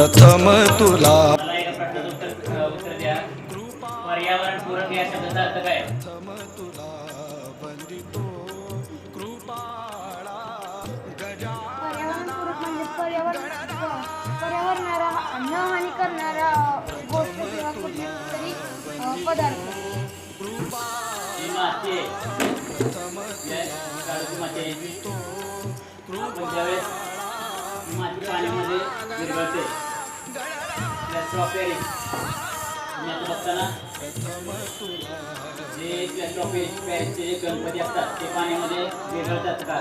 प्रथम तुला मला एका प्रश्नाचं उत्तर द्या. पर्यावरण पूरक या शब्दाचा अर्थ काय? पर्यावरणपूरक म्हणजे पर्यावरणाला न हानी करणारा गोष्ट किंवा कुठली तरी पदार्थ. ही माती आहे. काळूची माती आहे. आपण ज्यावेळेस ही माती पाण्यामध्ये विरघळते प्लॅस्टर ऑफ पॅरिस तुम्ही आता बघताना जे प्लॅस्टर ऑफ पॅरिसचे जे गणपती असतात ते पाण्यामध्ये विरघळतात का?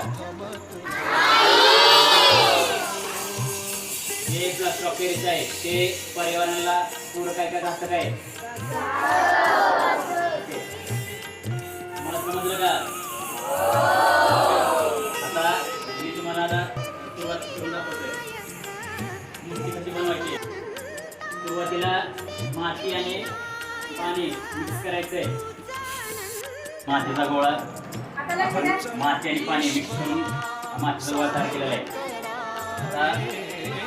जे प्लॅस्टर ऑफ पॅरिस आहे ते पर्यावरणाला पूरक काय काय असतं काय? मला समजलं का? आता मी तुम्हाला आता सुरुवात करून दाखवतोय. मूर्ती कशी बनवायची. सुरुवातीला माती आणि पाणी मिक्स करायचंय. मातीचा गोळा माती आणि पाणी मिक्स करून मातीचा गोळा तयार केलेला आहे. आता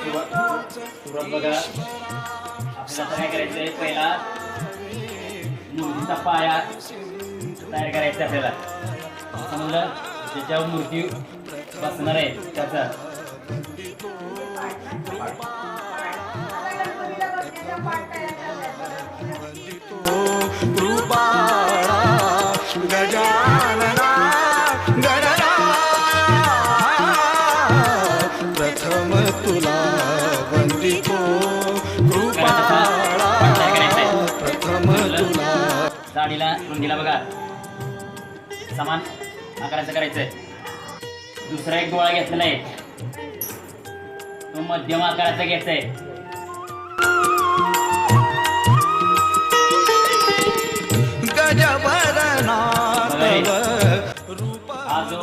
सुरुवात बघा. आपल्याला आता काय करायचंय, पहिला मूर्तीचा पाया तयार करायचा आपल्याला. समजलं? ज्याच्यावर मूर्ती बसणार आहे त्याचा कृपाळा गजानना गणना प्रथम तुला वंदितो कृपाळा प्रथम तुला. साडीला रुंदीला बघा समान आकाराचं करायचंय. दुसरा एक गोळा घेतलेला आहे तो मध्यम आकाराचा घ्यायचा आहे. हा जो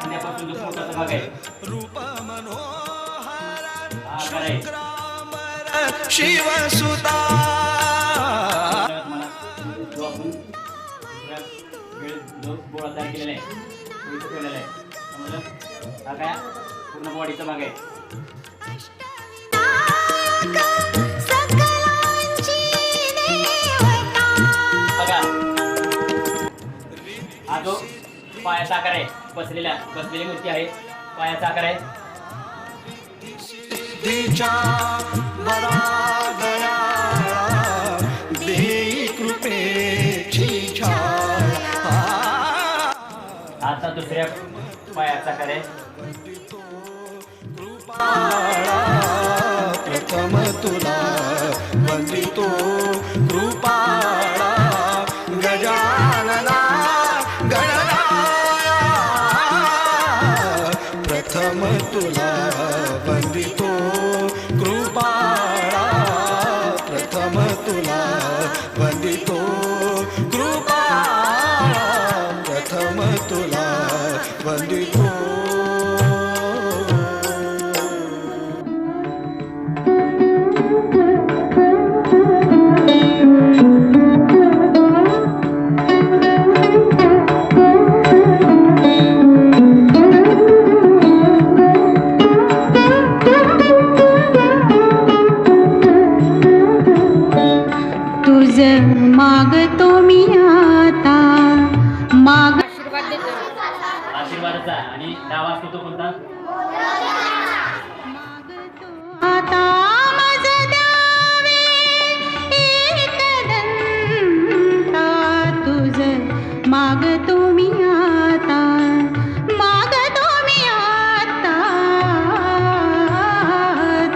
खांद्यापासून जो पोटाचा भाग आहे हा आकार आहे. शिवसुता जो आपण जो गोळा तयार केलेला आहे तो इथं ठेवलेला आहे. समजलं? हा काय पूर्ण बॉडीचा भाग आहे. बघा हा जो पायाचा आकार आहे बसलेली मूर्ती आहे. पायाचा आकार आहे. आता दुसऱ्या पायाचा आकार आहे. प्रथम तुला वंदितो कृपाळा गजानना गणना प्रथम तुला वंदितो कृपाळा प्रथम तुला वंदितो कृपाळा प्रथम तुला वंदितो. मागतो मी आता आशीर्वादाचा आणि डावा असतो तो कोणता? आता माझ द्यावे एकदंता तुझ मागतो मी आता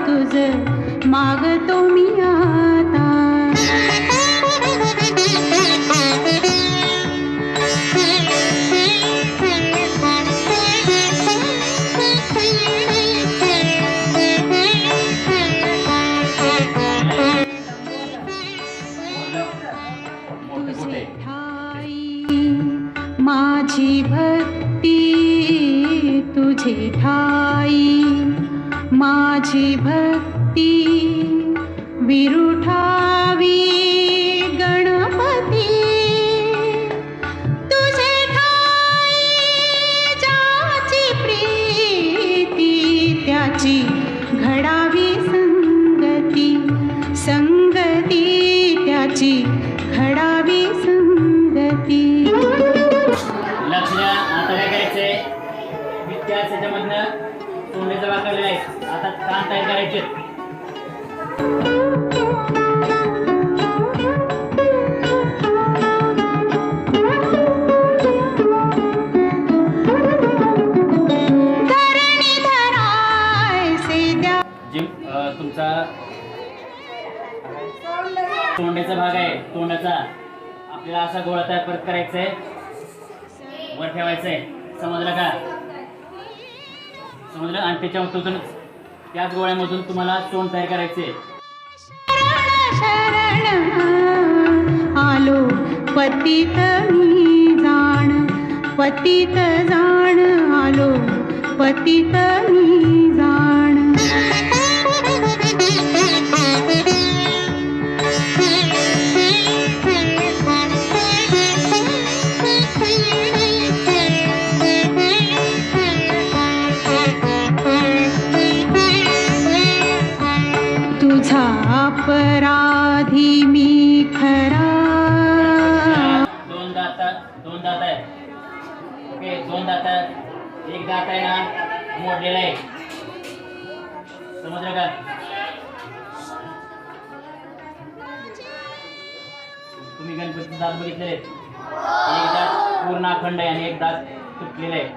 तुझ मागतो मी आता. माझी भक्ती तुझे ठाई माझी भक्ती विरुठावी गणपती तुझे ठाई ज्याची प्रीती त्याची याची घडावी संगती. लक्ष द्या. आता काय करायचंय, विद्या त्याच्यामधनं तोंडाचं वाकरलेलं आहे. आता कान तयार करायचे. तुमचा तोंडाचा भाग आहे, तोंडाचा आपल्याला असा गोळा तयार परत करायचा आहे, वर ठेवायचंय. समजलं का? समजलं? आणि त्याच्यामधून त्याच गोळ्यामधून तुम्हाला तोंड तयार करायचे. शरण आलो पतित मी जाण, पतित जाण आलो पतित मी जाण. तुझा अपराधी मी खरा. दोन दात आहेत. ओके, दोन दात आहेत. एक दात आहे ना मोडलेला आहे. समजलं का? तुम्ही गणपतीचे दात बघितलेले आहेत. एक दात पूर्ण अखंड आहे आणि एक दात तुटलेला आहे.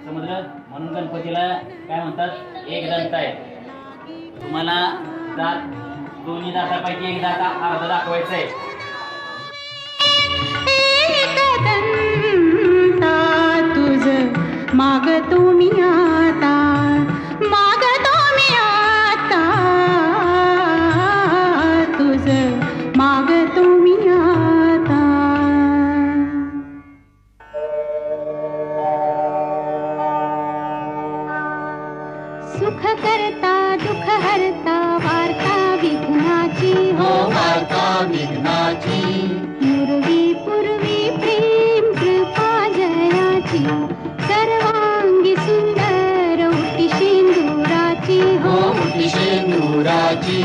समजलं? म्हणून गणपतीला काय म्हणतात, एक दंत आहे. तुम्हाला दात, दोन्ही दातापैकी एक दात अर्धा दाखवायचा आहे. एकदंता तुझ मागतो मी आता, मागतो मी आता, तुझ मागतो मी आता. सुख करता दुःख हरता वार्ता विघ्नाची हो, वार्ता विघ्नाची. पूर्वी पूर्वी प्रेम कृपा जयाची, सर्वांगी सुंदर उटी शेंदुराची हो, उटी शेंदुराची.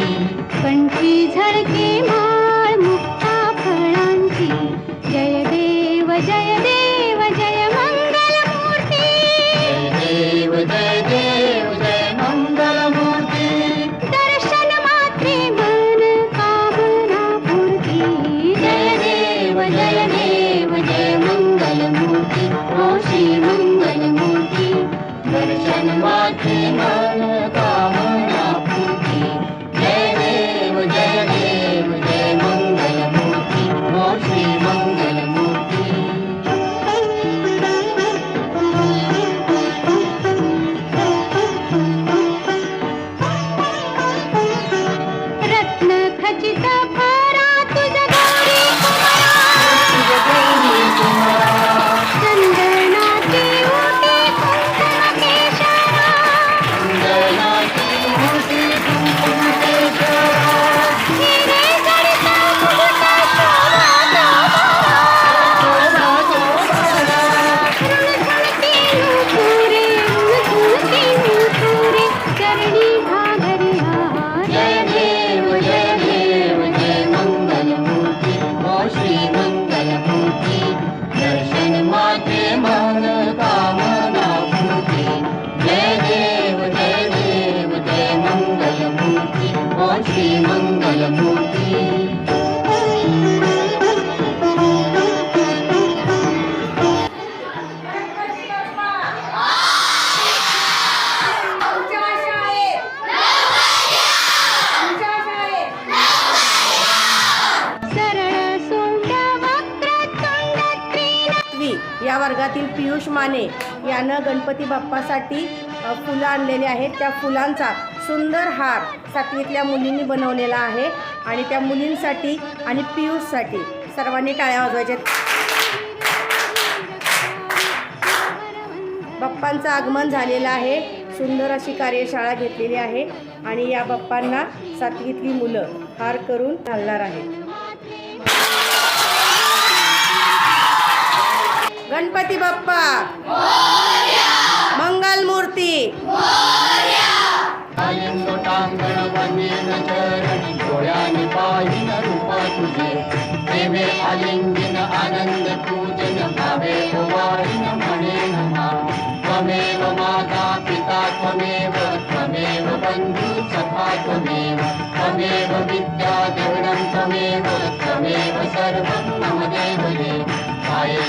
कंठी झळके माळ मुक्ता फळांची. जय देव जय देव जय मंगल मूर्ती. जय देव जय देव जय मंगल मूर्ती. दर्शन मात्रे मन कामना पूर्ती. जय देव जय देव जय मंगल मूर्ती. ओ श्री मंगल मूर्ती. दर्शन मात्रे मन कामना पूर्ती. जय देव जय देव जय मंगल मूर्ती. ओ श्री मंगल मूर्ती. रत्न खचित फरा तुझ गौरी चंदनाची ओटी कुंकुम केशरा. चंदनाची ओटी कुंकुम केशरा. हिरे जडित मुकुट शोभा ऋणझुणती नूपुरे, ऋणझुणती नूपुरे, चरणी घागरी हार. जय देव जय देव जय मंगल मूर्ती. ओ श्री मंगल मूर्ती. दर्शन मात्रे मन कामना पूर्ती. जय देव जय देव जय मंगल मूर्ती. ओ श्री मंगल मूर्ती. सरळ सोंड वक्रतुंड त्रिनयनी. या वर्गातील पियुष माने यानं गणपती बाप्पासाठी फुलं आणलेली आहेत. त्या फुलांचा सुंदर हार 7वीतल्या मुलींनी बनवलेला आहे आणि त्या मुलींसाठी आणि पियुषसाठी सर्वांनी टाळ्या वाजवायच्या. बाप्पांचं आगमन झालेलं आहे. सुंदर अशी कार्यशाळा घेतलेली आहे आणि या बाप्पांना 7वीतली मुलं हार करून घालणार आहेत. गणपती बाप्पा मंगल मूर्ती. टांगण वंदेन चरणी डोळ्याने पाहिन रूप. आलिंगन आनंद पूजन भावे वारिन म्हणे नमा त्वमेव माता पिता त्वमेव बंधु सखा त्वमेव विद्या द्रविणं त्वमेव सर्वं मम देवये कायेन